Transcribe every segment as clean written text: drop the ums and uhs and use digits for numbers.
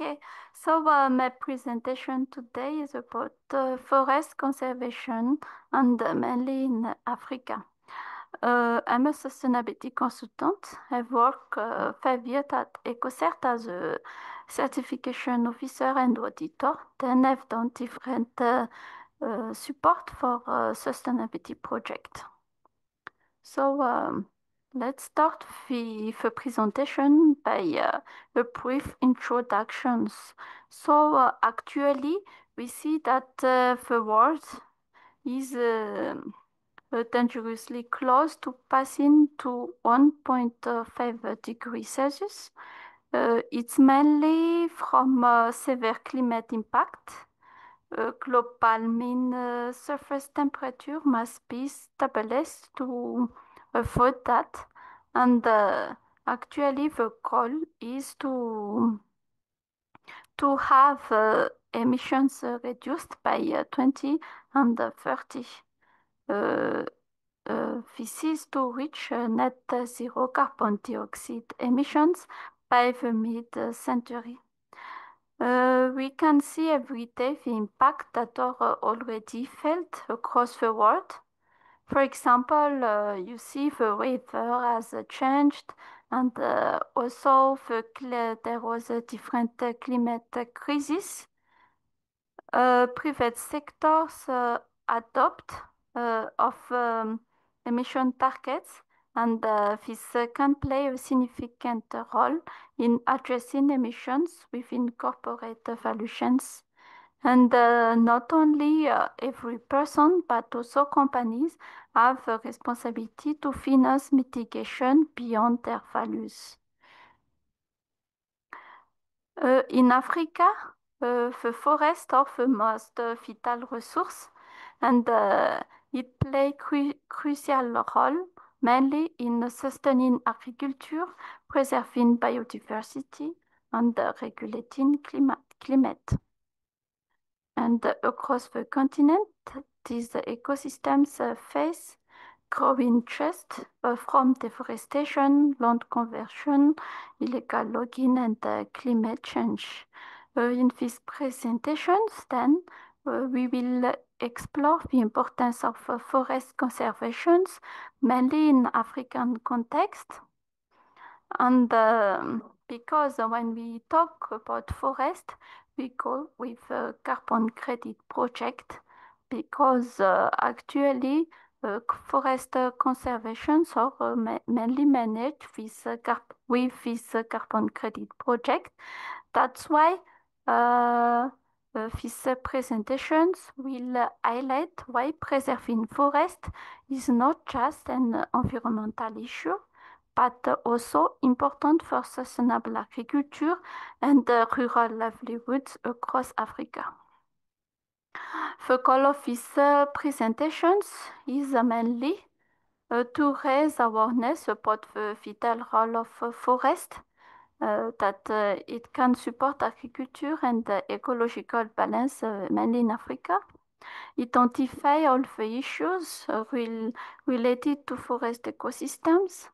Okay, my presentation today is about forest conservation and mainly in Africa. I'm a sustainability consultant. I've worked 5 years at EcoCert as a certification officer and auditor. Then I've done different support for sustainability project. So let's start the presentation by a brief introductions. Actually, we see that the world is dangerously close to passing to 1.5 degrees Celsius. It's mainly from severe climate impact. Global mean surface temperature must be stabilized to avoid that. And actually, the goal is to have emissions reduced by 20 and 30. Uh, this is to reach net zero carbon dioxide emissions by the mid-century. We can see every day the impact that are already felt across the world. For example, you see the weather has changed, and also there was a different climate crisis. Private sectors adopt of emission targets, and this can play a significant role in addressing emissions within corporate valuations. And not only every person, but also companies have a responsibility to finance mitigation beyond their values. In Africa, the forest are the most vital resource, and it play crucial role mainly in sustaining agriculture, preserving biodiversity, and regulating climate. And across the continent, these ecosystems face growing threats from deforestation, land conversion, illegal logging, and climate change. In these presentations, then, we will explore the importance of forest conservations, mainly in African context. And because when we talk about forest, we go with a carbon credit project because actually forest conservations are mainly managed with this carbon credit project. That's why these presentations will highlight why preserving forest is not just an environmental issue, but also important for sustainable agriculture and rural livelihoods across Africa. The goal of these presentations is mainly to raise awareness about the vital role of forest, that it can support agriculture and ecological balance, mainly in Africa. Identify all the issues related to forest ecosystems,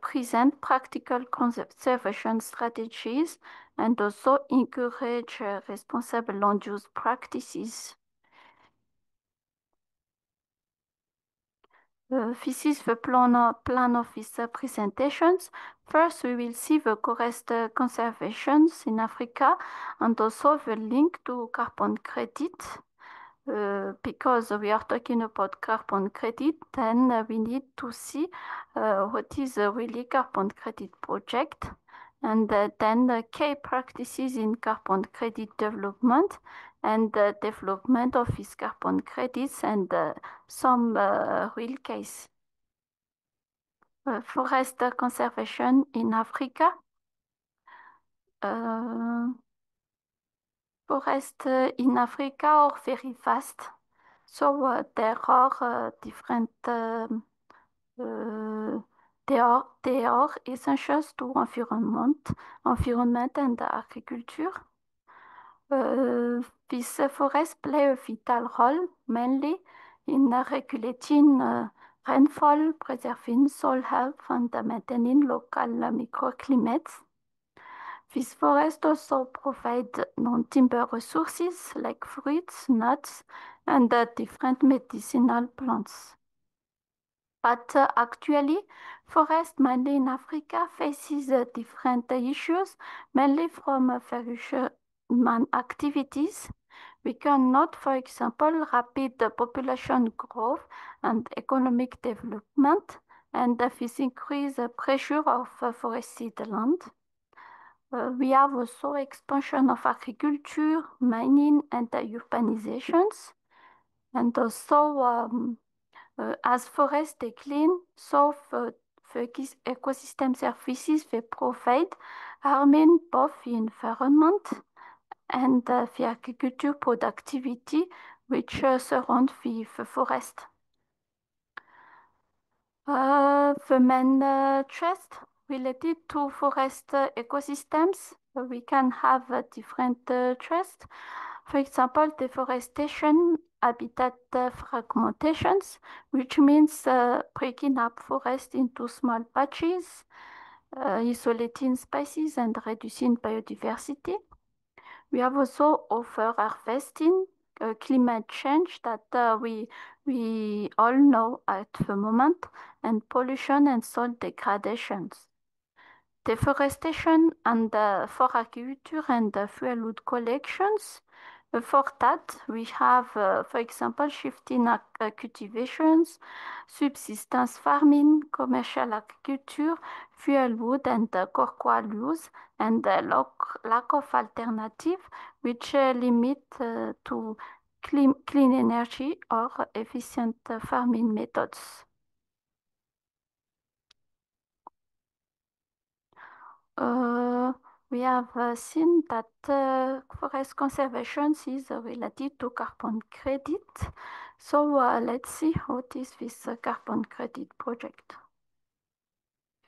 present practical conservation strategies, and also encourage responsible land use practices. This is the plan of these presentations. First, we will see the forest conservations in Africa and also the link to carbon credit. Because we are talking about carbon credit, then we need to see what is a really carbon credit project, and then the key practices in carbon credit development and development of these carbon credits and some real case. Forest conservation in Africa. Forests in Africa are very vast. So there are different. They are essentials to environment and agriculture. These forests play a vital role, mainly in regulating rainfall, preserving soil health, and maintaining local microclimates. These forests also provide non-timber resources like fruits, nuts, and different medicinal plants. But actually, forest mainly in Africa faces different issues, mainly from various human activities. We cannot, for example, rapid population growth and economic development, and this increase pressure of forested land. We have also expansion of agriculture, mining, and urbanizations, and also as forests decline, so the ecosystem services they provide harming both the environment and the agriculture productivity which surround the forest. The main threats related to forest ecosystems, we can have different threats. For example, deforestation, habitat fragmentations, which means breaking up forest into small patches, isolating species and reducing biodiversity. We have also over harvesting, climate change that we all know at the moment, and pollution and soil degradations. Deforestation and for agriculture and fuel collections. For that, we have, for example, shifting cultivations, subsistence farming, commercial agriculture, fuel wood and cocoa use, and lack of alternative, which limit to clean energy or efficient farming methods. Uh, we have seen that forest conservation is related to carbon credit. So let's see what is this carbon credit project.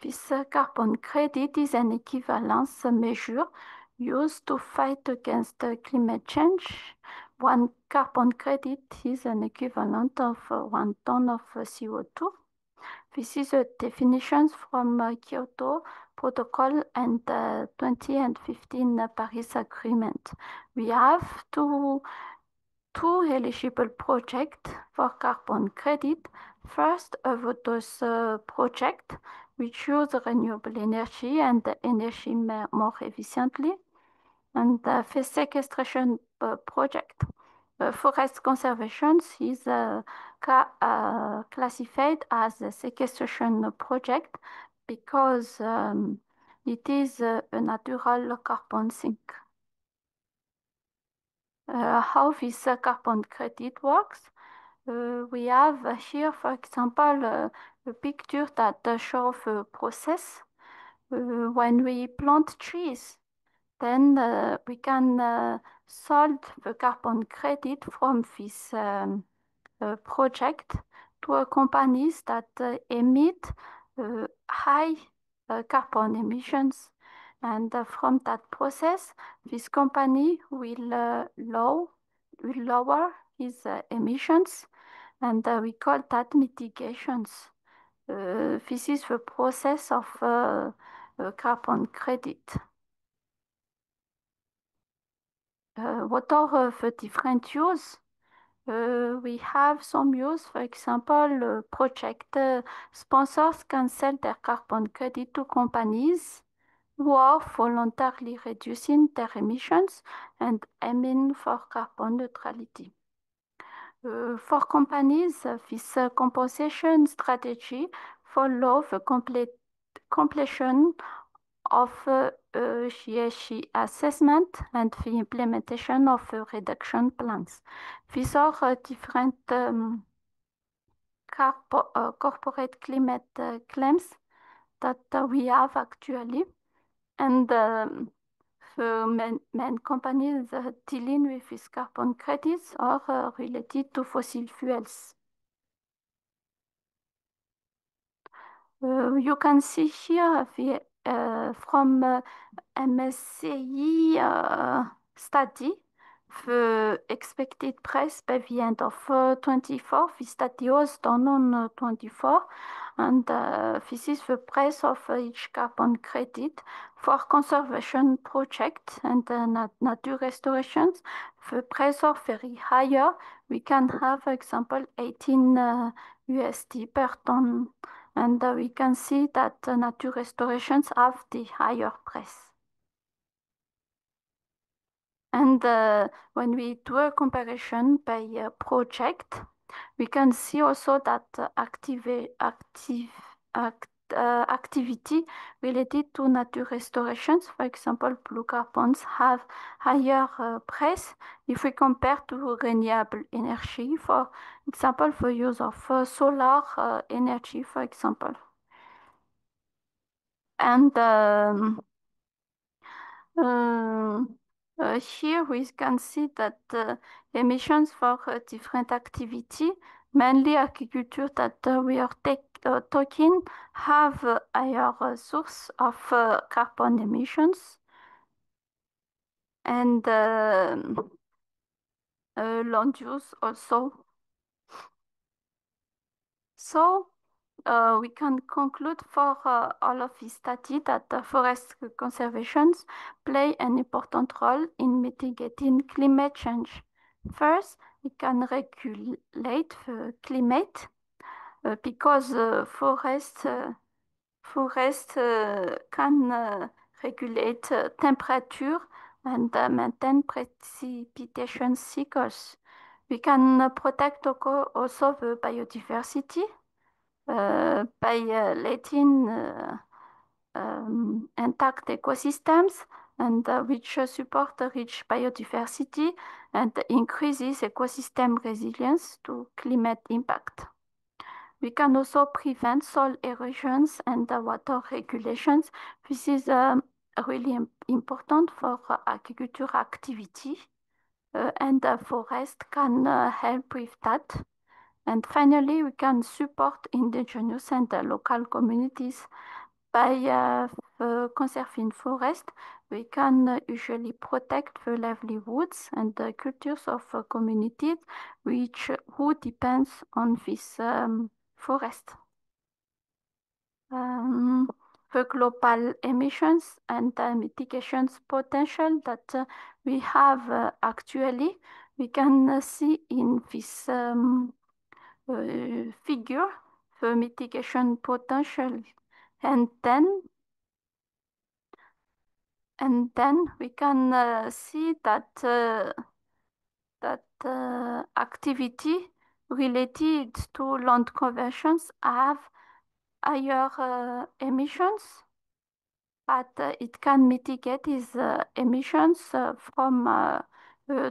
This carbon credit is an equivalence measure used to fight against climate change. One carbon credit is an equivalent of 1 ton of CO2. This is a definition from Kyoto Protocol and 2015 Paris Agreement. We have two eligible projects for carbon credit. First, a VOTOS project, which use renewable energy and energy more efficiently, and the sequestration project. Forest conservation is classified as a sequestration project because it is a natural carbon sink. How this carbon credit works? We have here, for example, a picture that shows the process. When we plant trees, then we can sold the carbon credit from this project to companies that emit high carbon emissions. And from that process, this company will lower his emissions, and we call that mitigations. This is the process of carbon credit. What are the different use? We have some use, for example, project sponsors can sell their carbon credit to companies who are voluntarily reducing their emissions and aiming for carbon neutrality. For companies, this compensation strategy follow the completion of GHG assessment and the implementation of reduction plans. These are different corporate climate claims that we have actually. And the main companies dealing with these carbon credits are related to fossil fuels. You can see here the, from MSCI study, The expected price by the end of 24 is 24, and this is the price of each carbon credit for conservation projects and nature restorations. The price are very higher. We can have, for example, 18 USD per ton, and we can see that nature restorations have the higher price. And when we do a comparison by project, we can see also that activity related to nature restorations, for example, blue carbons, have higher price if we compare to renewable energy, for example, for use of solar energy, for example. And Uh, here we can see that emissions for different activity, mainly agriculture that we are talking, have a higher source of carbon emissions and land use also. So we can conclude for all of this study that forest conservations play an important role in mitigating climate change. First, it can regulate the climate because forest can regulate temperature and maintain precipitation cycles. We can protect also the biodiversity by letting intact ecosystems and which support the rich biodiversity and increases ecosystem resilience to climate impact. We can also prevent soil erosions and water regulations. This is really important for agriculture activity, and the forest can help with that. And finally, we can support indigenous and local communities by conserving forest. We can usually protect the livelihoods and the cultures of communities which who depends on this forest. Um, the global emissions and mitigations potential that we have actually, we can see in this figure the mitigation potential, and then we can see that activity related to land conversions have higher emissions, but it can mitigate these emissions from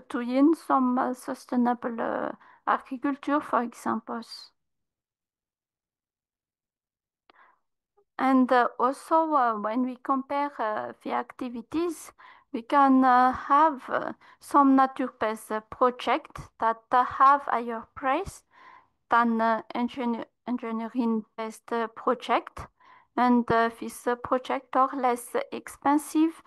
doing some sustainable agriculture, for example. And also, when we compare the activities, we can have some nature-based projects that have higher price than engineering-based project, and these projects are less expensive,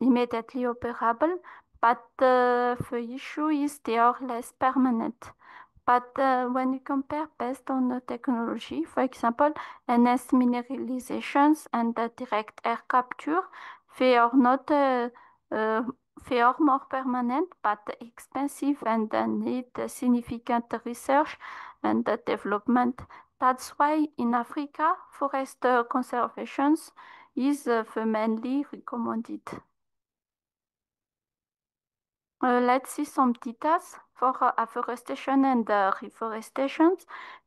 immediately operable, but the issue is they are less permanent. But when you compare based on the technology, for example, NS mineralizations and direct air capture, they are not uh, they are more permanent but expensive and need significant research and development. That's why in Africa, forest conservation is the mainly recommended. Let's see some details for afforestation and reforestation.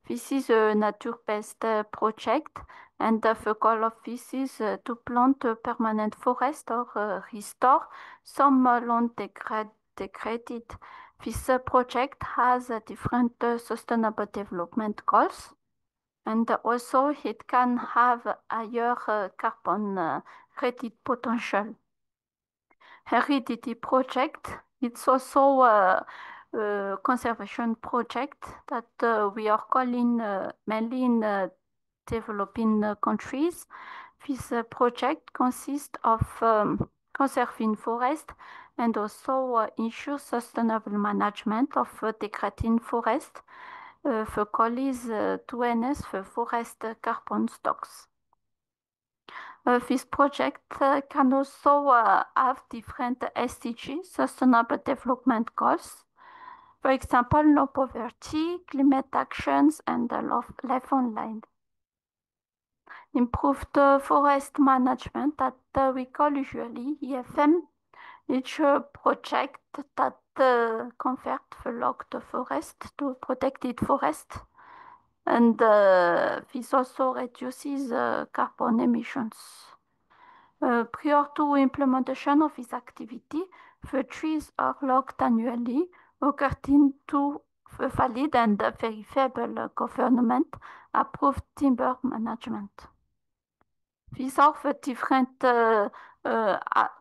This is a nature-based project, and the goal of this is to plant a permanent forest or restore some land degraded. This project has different sustainable development goals, and also it can have a higher carbon credit potential. Heredity project. It's also a conservation project that we are calling mainly in developing countries. This project consists of conserving forest and also ensure sustainable management of degrading forest. Verkolis 2NS for forest carbon stocks. This project can also have different SDG, Sustainable Development Goals. For example, no poverty, climate actions, and life online. Improved forest management that we call usually EFM. Each project that convert the logged forest to protected forest. And this also reduces carbon emissions. Prior to implementation of this activity, the trees are logged annually according to the valid and verifiable government approved timber management. These are the different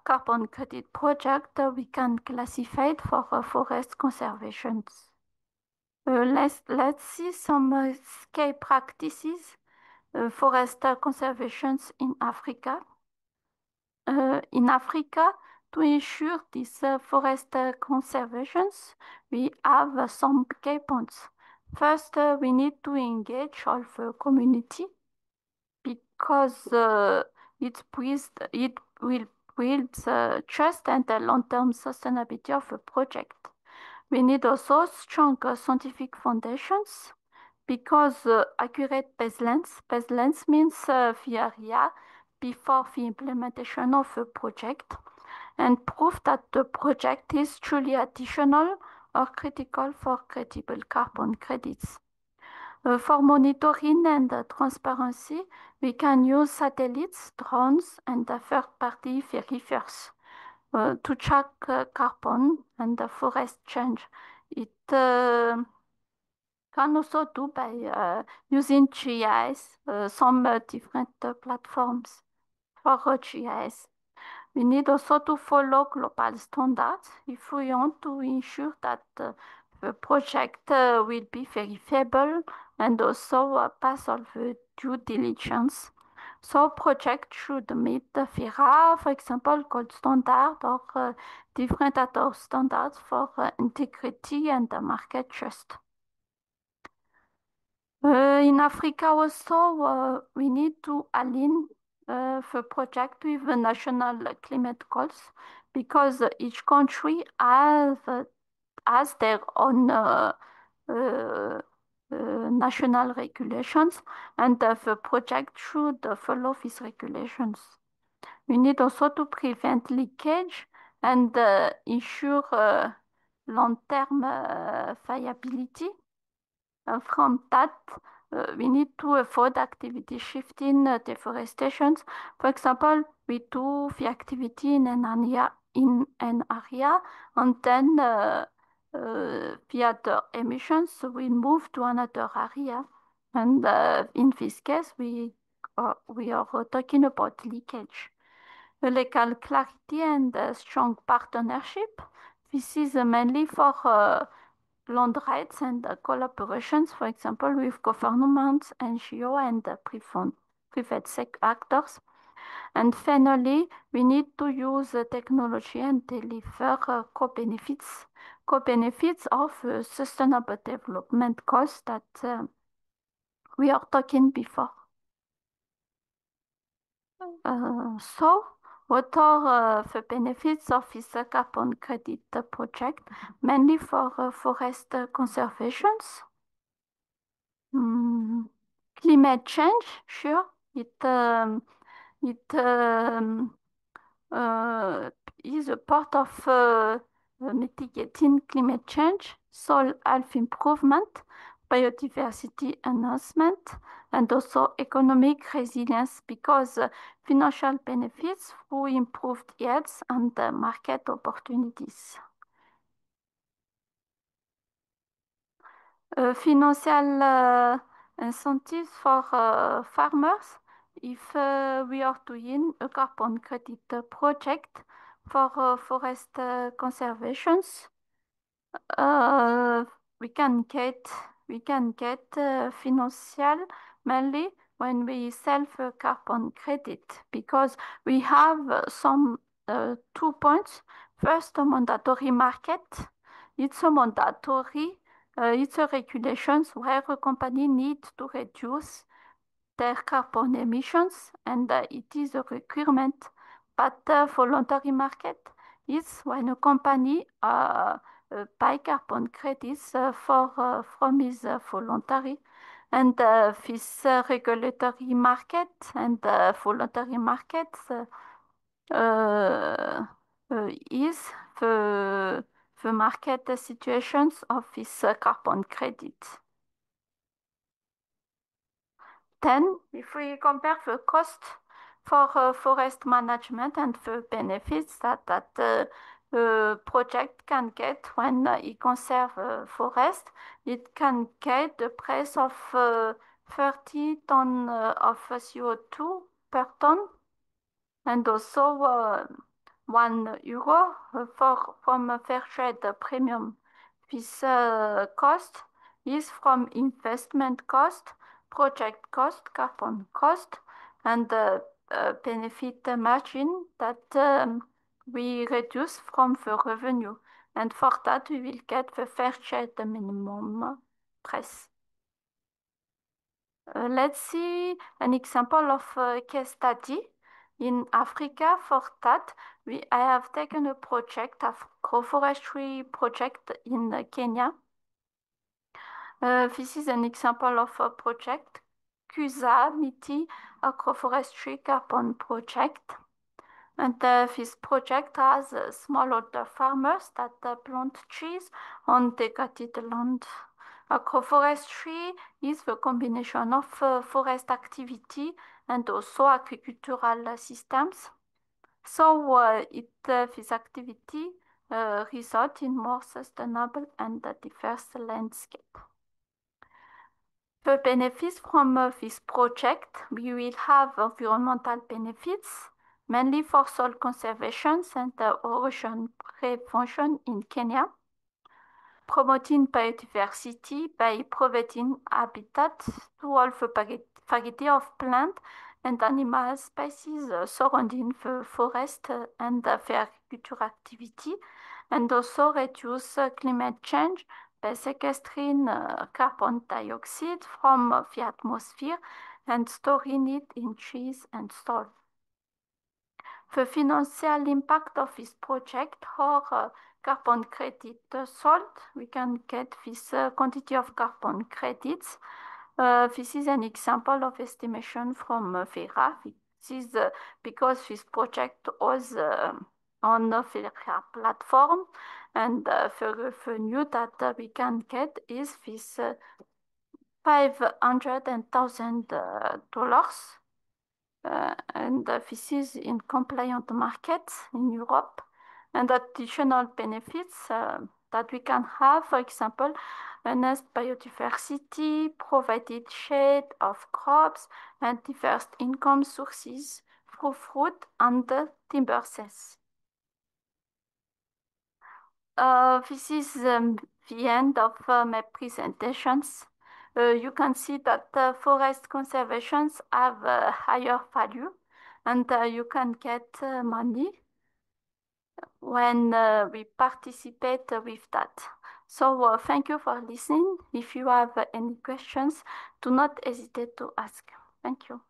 carbon credit projects we can classify for forest conservation. Let's see some key practices forest conservations in Africa. In Africa, to ensure these forest conservations, we have some key points. First, we need to engage all the community because it will build trust and the long-term sustainability of a project. We need also strong scientific foundations because accurate baselines. Baselines means the area before the implementation of a project and proof that the project is truly additional or critical for credible carbon credits. For monitoring and transparency, we can use satellites, drones, and third-party verifiers to track carbon and forest change. It can also do by using GIS, some different platforms for GIS. We need also to follow global standards if we want to ensure that the project will be verifiable and also pass all the due diligence. So project should meet the FIRA, for example, gold standard or different other standards for integrity and market trust. In Africa also, we need to align the project with the national climate goals because each country has their own uh, national regulations and the project should follow these regulations. We need also to prevent leakage and ensure long-term viability. From that, we need to avoid activity shifting deforestation. For example, we do the activity in an area and then the other emissions will move to another area. And in this case, we are talking about leakage. Legal clarity and strong partnership. This is mainly for land rights and collaborations, for example, with governments, NGO, and private actors. And finally, we need to use technology and deliver co-benefits. Co-benefits of sustainable development goals that we are talking before. So, what are the benefits of this carbon credit project, mainly for forest conservations? Mm, Climate change, sure. It uh, is a part of mitigating climate change, soil health improvement, biodiversity enhancement, and also economic resilience because financial benefits through improved yields and market opportunities. Financial incentives for farmers if we are doing a carbon credit project for forest conservations. Uh, we can get financial mainly when we sell the carbon credit because we have some 2 points. First, a mandatory market. It's a mandatory, it's a regulations where a company needs to reduce their carbon emissions, and it is a requirement. But voluntary market is when a company buy carbon credits from his voluntary. And this regulatory market and voluntary markets uh, is the market situations of this carbon credit. Then, if we compare the cost for forest management and the benefits that project can get when it conserve forest, it can get the price of 30 ton of CO2 per ton and also €1 from a fair trade premium. This cost is from investment cost, project cost, carbon cost, and benefit margin that we reduce from the revenue. And for that, we will get the fair trade minimum price. Let's see an example of a case study. In Africa, for that, I have taken a project, agroforestry project in Kenya. This is an example of a project, Kuza Miti Agroforestry Carbon Project. And this project has smallholder farmers that plant trees on degraded land. Agroforestry is the combination of forest activity and also agricultural systems. So this activity result in more sustainable and diverse landscape. The benefits from this project, we will have environmental benefits, mainly for soil conservation and erosion prevention in Kenya, promoting biodiversity by providing habitat to all the variety of plant and animal species surrounding the forest and the agricultural activity, and also reduce climate change by sequestering carbon dioxide from the atmosphere and storing it in trees and soil. The financial impact of this project or carbon credit sold, we can get this quantity of carbon credits. This is an example of estimation from Vera. This is because this project was on the Vera platform, and the revenue that we can get is this $500,000. And this is in compliant markets in Europe. And additional benefits that we can have, for example, enhanced biodiversity, provided shade of crops, and diverse income sources through fruit and timber sales. This is the end of my presentations. You can see that forest conservations have a higher value, and you can get money when we participate with that. So thank you for listening. If you have any questions, do not hesitate to ask. Thank you.